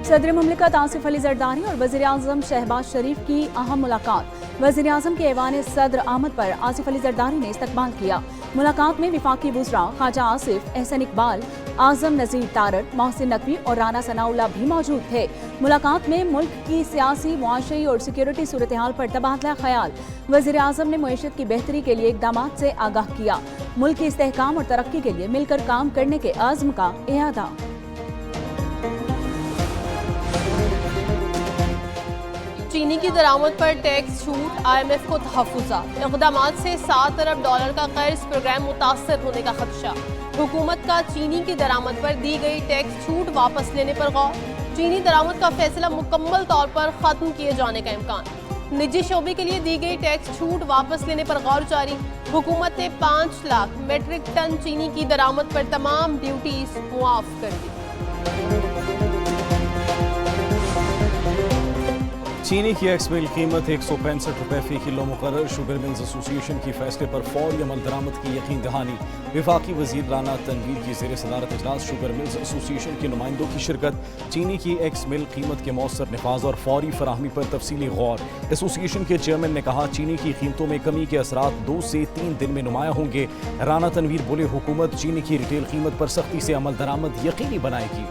सदर मुमलिकत आसिफ अली जरदारी और वज़ीर आज़म शहबाज शरीफ की अहम मुलाकात। वज़ीर आज़म के ऐवान सदर आमद पर आसिफ अली जरदारी ने इस्तकबाल किया। मुलाकात में विफाकी वुज़रा ख्वाजा आसिफ, एहसन इकबाल, आज़म नज़ीर तारड़, मोहसिन नकवी और राना सनाउल्लाह भी मौजूद थे। मुलाकात में मुल्क की सियासी, मुआशरी और सिक्योरिटी सूरत हाल पर तबादला ख्याल। वज़ीर आज़म ने मईशत की बेहतरी के लिए इक़दाम से आगाह किया। मुल्क की इस्तेहकाम और तरक्की के लिए मिलकर काम करने के आज़्म का इयादा। चीनी की दरामद पर टैक्स छूट, IMF को तहफ़्फ़ुज़ात। इक़दामात से $7 अरब का कर्ज प्रोग्राम मुतासर होने का खदशा। हुकूमत का चीनी की दरामद पर दी गई टैक्स छूट वापस लेने पर गौर। चीनी दरामद का फैसला मुकम्मल तौर पर ख़त्म किए जाने का इम्कान। निजी शोबे के लिए दी गई टैक्स छूट वापस लेने पर गौर जारी। हुकूमत ने 5 लाख मेट्रिक टन चीनी की दरामद पर तमाम ड्यूटीज मुआफ़ कर दी। चीनी की एक्स मिल कीमत 165 रुपये फी किलो मुकर्रर। शुगर मिल्स एसोसिएशन की फैसले पर फौरी अमल दरामद की यकीन दहानी। विफाकी वजीर राना तनवीर की ज़ेर सदारत इजलास शुगर मिल्स एसोसिएशन के नुमाइंदों की शिरकत। चीनी की एक्स मिल कीमत के मौसर नफाज और फौरी फराहमी पर तफसीली गौर। एसोसिएशन के चेयरमैन ने कहा, चीनी की कीमतों में कमी के असरात 2 से 3 दिन में नुमाया होंगे। राना तनवीर बोले, हुकूमत चीनी की रिटेल कीमत पर सख्ती से अमल दरामद यकीनी बनाएगी।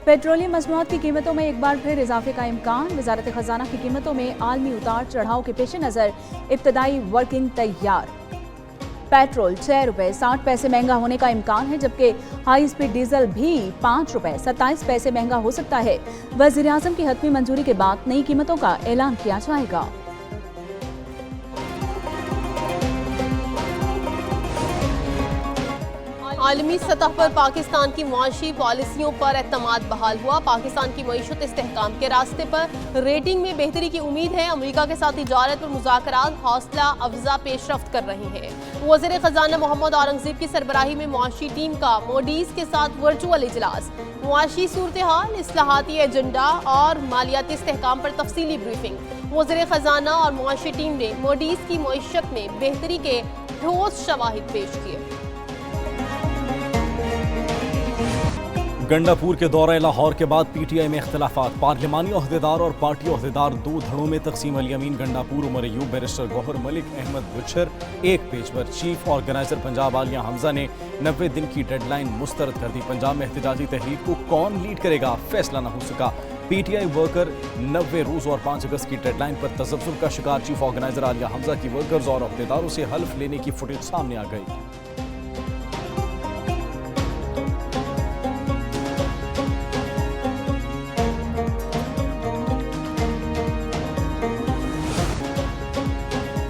पेट्रोलियम मसनूआत की कीमतों में एक बार फिर इजाफे का इम्कान। वजारत खजाना की कीमतों में आलमी उतार चढ़ाव के पेश नज़र इब्तदाई वर्किंग तैयार। पेट्रोल 6 रुपये 60 पैसे महंगा होने का इम्कान है, जबकि हाई स्पीड डीजल भी 5 रुपये 27 पैसे महंगा हो सकता है। वज़ीर आज़म की हतमी मंजूरी के बाद नई कीमतों का ऐलान किया जाएगा। आलमी सतह पर पाकिस्तान की मुआशी पॉलिसियों पर एतमाद बहाल हुआ। पाकिस्तान की मईशत इस्तेहकाम के रास्ते पर रेटिंग में बेहतरी की उम्मीद है। अमरीका के साथ तिजारत और मुज़ाकरात हौसला अफजा पेशरफ्त कर रही हैं। वज़ीर ख़जाना मोहम्मद औरंगज़ेब की सरबराही में मुआशी टीम का मोडीज के साथ वर्चुअल इजलास। मुआशी सूरत हाल, इस्लाहाती एजेंडा और मालियाती इस्तेहकाम पर तफसीली ब्रीफिंग। वज़ीर ख़जाना और मुआशी टीम ने मोडीज की मईशत में बेहतरी के ठोस शवाहिद पेश किए। गंडापुर के दौरे लाहौर के बाद PTI में इख्तिलाफात। पार्लिमानी ओहदेदार और पार्टी ओहदेदार 2 धड़ों में तकसीम। अली अमीन गंडापुर, उमर अयूब, बैरिस्टर गौहर मलिक, अहमद बुच्छर एक पेज पर। चीफ ऑर्गेनाइजर पंजाब आलिया हमजा ने 90 दिन की डेडलाइन मुस्तरद कर दी। पंजाब में एहतजाजी तहरीक को कौन लीड करेगा, फैसला न हो सका। PTI वर्कर 90 रोज और 5 अगस्त की डेडलाइन पर तसव्वुर का शिकार। चीफ ऑर्गेनाइजर आलिया हमजा की वर्कर्स और ओहदेदारों से हल्फ लेने की फुटेज सामने आ गई।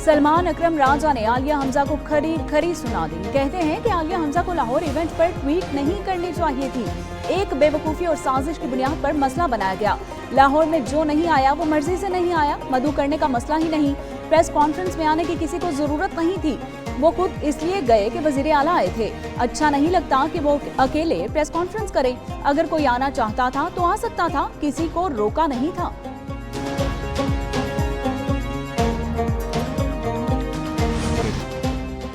सलमान अकरम राजा ने आलिया हमजा को खरी सुना दी। कहते हैं कि आलिया हमजा को लाहौर इवेंट पर ट्वीट नहीं करनी चाहिए थी। एक बेवकूफ़ी और साजिश की बुनियाद पर मसला बनाया गया। लाहौर में जो नहीं आया वो मर्जी से नहीं आया, मधु करने का मसला ही नहीं। प्रेस कॉन्फ्रेंस में आने की किसी को जरूरत नहीं थी। वो खुद इसलिए गए कि वजीर आला आए थे। अच्छा नहीं लगता कि वो अकेले प्रेस कॉन्फ्रेंस करे। अगर कोई आना चाहता था तो आ सकता था, किसी को रोका नहीं था।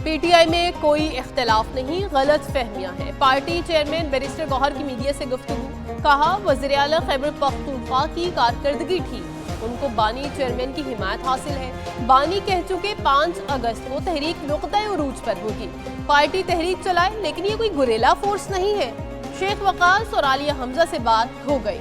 PTI में कोई इख्तिलाफ नहीं, गलत फहमियां हैं। पार्टी चेयरमैन बैरिस्टर गौहर की मीडिया से गुफ्तगू। कहा, वज़ीर आला खैबर पख्तूनख्वा की कारकर्दगी ठीक, उनको बानी चेयरमैन की हिमायत हासिल है। बानी कह चुके 5 अगस्त को तहरीक नुक़्ता उरूज पर होगी। पार्टी तहरीक चलाए, लेकिन ये कोई गुरेला फोर्स नहीं है। शेख वकास और आलिया हमजा से बात हो गई।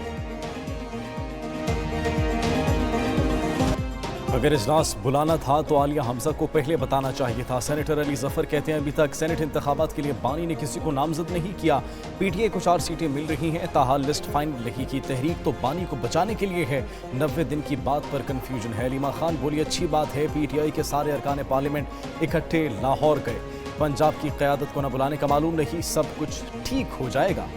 अगर इजलास बुलाना था तो आलिया हमजा को पहले बताना चाहिए था। सेनेटर अली जफर कहते हैं, अभी तक सेनेट इंतखाबात के लिए बानी ने किसी को नामजद नहीं किया। PTI को 4 सीटें मिल रही हैं, ताहाल लिस्ट फाइनल नहीं की। तहरीक तो बानी को बचाने के लिए है। 90 दिन की बात पर कंफ्यूजन है। अलीमा खान बोली, अच्छी बात है PTI के सारे अरकान पार्लियामेंट इकट्ठे लाहौर गए। पंजाब की क़यादत को न बुलाने का मालूम नहीं, सब कुछ ठीक हो जाएगा।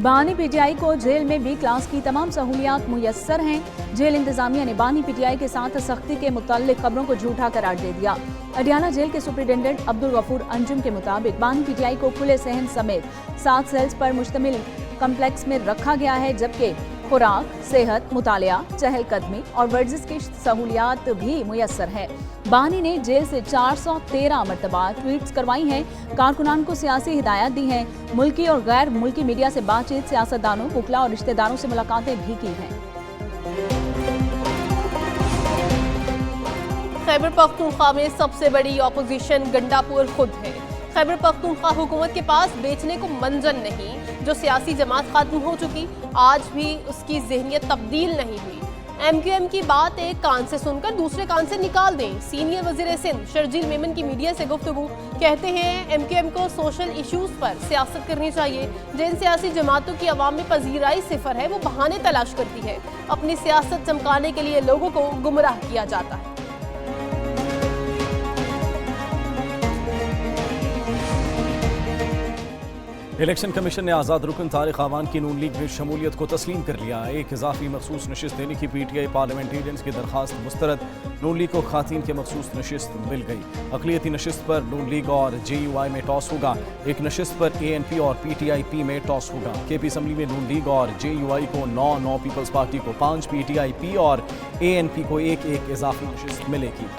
बानी PTI को जेल में B क्लास की तमाम सहूलियात मुयस्सर हैं। जेल इंतजामिया ने बानी पीटीआई के साथ सख्ती के मुताल्लिक खबरों को झूठा करार दे दिया। अडियाला जेल के सुपरिटेंडेंट अब्दुल गफूर अंजुम के मुताबिक बानी पीटीआई को खुले सहन समेत 7 सेल्स पर मुश्तमिल कम्प्लेक्स में रखा गया है, जबकि खुराक, सेहत, मुतालिया, चहलकदमी और वर्जिश की सहूलियात भी मुयस्सर है। बानी ने जेल से 413 मरतबा ट्वीट्स करवाई हैं, कारकुनान को सियासी हिदायत दी हैं, मुल्की और गैर मुल्की मीडिया से बातचीत, सियासतदानों, वकला और रिश्तेदारों से मुलाकातें भी की हैं। खैबर पख्तूनख्वा में सबसे बड़ी अपोजिशन गंडापुर खुद है। खैबर पख्तूनख्वा हुकूमत के पास बेचने को मंजन नहीं। जो सियासी जमात खत्म हो चुकी, आज भी उसकी ज़हनियत तब्दील नहीं हुई। एमक्यूएम की बात एक कान से सुनकर दूसरे कान से निकाल दें। सीनियर वजीर सिंध शर्जील मेमन की मीडिया से गुफ्तगू, कहते हैं एमक्यूएम को सोशल इश्यूज पर सियासत करनी चाहिए। जिन सियासी जमातों की अवाम में पजीराई सिफर है, वो बहाने तलाश करती है। अपनी सियासत चमकाने के लिए लोगों को गुमराह किया जाता है। इलेक्शन कमीशन ने आज़ाद रुकन तारिक आवान की नून लीग में शमूलियत को तस्लीम कर लिया। एक इजाफी मखसूस नशिस्त देने की पीटीआई पार्लियामेंटेरियंस की दरखास्त मुस्तरद। नून लीग को खातीन के मखसूस नशिस्त मिल गई। अक़लियती नशिस्त पर नून लीग और JUI में टॉस होगा। एक नशिस्त पर ANP और PTIP में टॉस होगा। KP असम्बली में नून लीग और JUI को 9 पीपल्स पार्टी को 5, PTIP और ANP को एक इजाफी नशिस्त मिलेगी।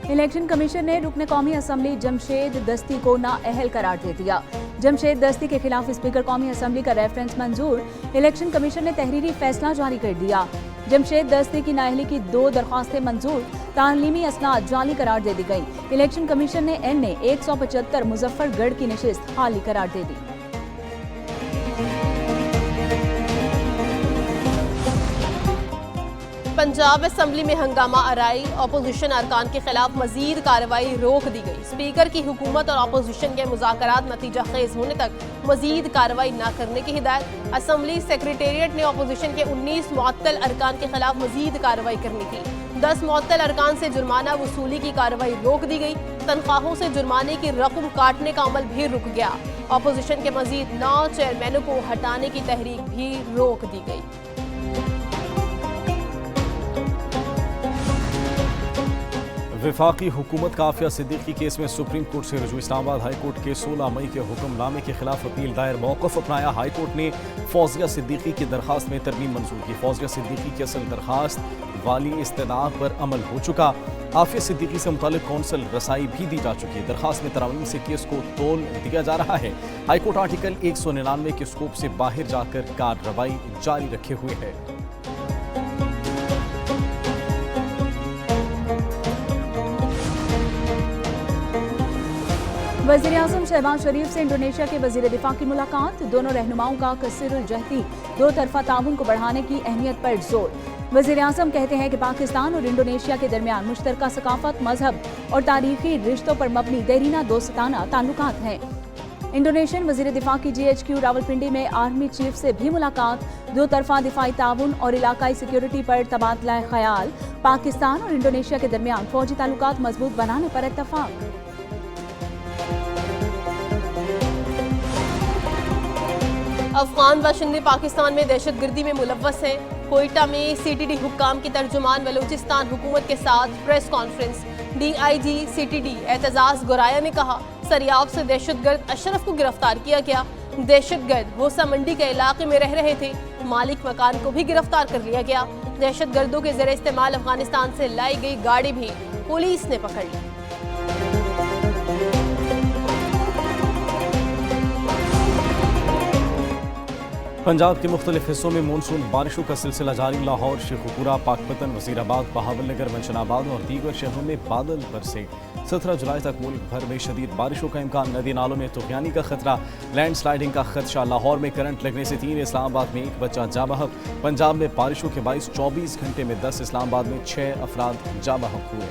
इलेक्शन कमीशन ने रुकन कौमी असम्बली जमशेद दस्ती को नाअहल करार दे दिया। जमशेद दस्ती के खिलाफ स्पीकर कौमी असम्बली का रेफरेंस मंजूर। इलेक्शन कमीशन ने तहरीरी फैसला जारी कर दिया। जमशेद दस्ती की नाअहली की 2 दरख्वास्तें मंजूर। तालीमी असनाद जाली करार दे दी गई। इलेक्शन कमीशन ने NA 175 मुजफ्फरगढ़ की नशिस्त हाली करार दे दी। पंजाब असम्बली में हंगामा आराई, अपोजिशन अरकान के खिलाफ मजीद कार्रवाई रोक दी गई। स्पीकर की हुकूमत और अपोजिशन के मुज़ाकरात नतीजा खेज होने तक मजीद कार्रवाई न करने की हिदायत। असम्बली सेक्रेटेरिएट ने अपोजिशन के 19 मुअत्तल अरकान के खिलाफ मजीद कार्रवाई करनी थी। 10 मुअत्तल अरकान से जुर्माना वसूली की कार्रवाई रोक दी गई। तनख्वाहों से जुर्माने की रकम काटने का अमल भी रुक गया। अपोजिशन के मजीद 9 चेयरमैनों को हटाने की तहरीक भी रोक दी गई। वफाकी हुकूमत का आफिया सिद्दीकी केस में सुप्रीम कोर्ट से रुजू। इस्लामाबाद हाई कोर्ट के 16 मई के हुक्मनामे के खिलाफ अपील दायर। मौक़िफ़ अपनाया। हाई कोर्ट ने फौजिया सिद्दीकी की दरखास्त में तरमीम मंजूर की। फौजिया सिद्दीकी की असल दरखास्त वाली इस्तेदाद पर अमल हो चुका। आफिया सिद्दीकी से मुतालिक कौंसल रसाई भी दी जा चुकी है। दरखास्त में तरमीम से केस को तोल दिया जा रहा है। हाई कोर्ट आर्टिकल 199 के स्कोप से बाहर जाकर कार्रवाई जारी रखे हुए है। वज़ीर-ए-आज़म शहबाज शरीफ से इंडोनेशिया के वज़ीर दिफा की मुलाकात। दोनों रहनुमाओं का कसीरुल-जहती 2 तरफ़ा ताउन को बढ़ाने की अहमियत पर जोर। वज़ीर-ए-आज़म कहते हैं कि पाकिस्तान और इंडोनेशिया के दरमियान मुश्तरका सकाफत, मजहब और तारीखी रिश्तों पर मबनी देरीना दोस्ताना ताल्लुकात हैं। इंडोनेशियन वज़ीर दिफा की GHQ रावलपिंडी में आर्मी चीफ से भी मुलाकात। 2 तरफ़ा दिफाई ताउन और इलाकाई सिक्योरिटी पर तबादला ख्याल। पाकिस्तान और इंडोनेशिया के दरमियान फौजी ताल्लुकात मजबूत बनाने पर इत्तफाक। अफगान बाशिंदे पाकिस्तान में दहशतगर्दी में मुलव्वस हैं। कोयटा में CTD हुक्काम की तर्जुमान बलूचिस्तान हुकूमत के साथ press conference. DIG CTD Aitzaz Goraya ने कहा, सरियाब से दहशतगर्द अशरफ को गिरफ्तार किया गया। दहशतगर्द होसा मंडी के इलाके में रह रहे थे। मालिक मकान को भी गिरफ्तार कर लिया गया। दहशतगर्दों के ज़रिए इस्तेमाल अफगानिस्तान से लाई गई गाड़ी भी पुलिस ने पकड़ ली। पंजाब के मुख्तलिफ हिस्सों में मानसून बारिशों का सिलसिला जारी। लाहौर, शेखुपुरा, पाकपतन, वजीराबाद, बहावलनगर, मंशनाबाद और दीगर शहरों में बादल बरसे। 17 जुलाई तक मुल्क भर में शदीद बारिशों का इम्कान। नदी नालों में तूफ़ानी का खतरा। लैंड स्लाइडिंग का खदशा। लाहौर में करंट लगने से 3, इस्लामाबाद में 1 बच्चा जाँ बहक। पंजाब में बारिशों के बाइस 24 घंटे में 10, इस्लामाबाद में 6 अफराद जाँ बहक हुए।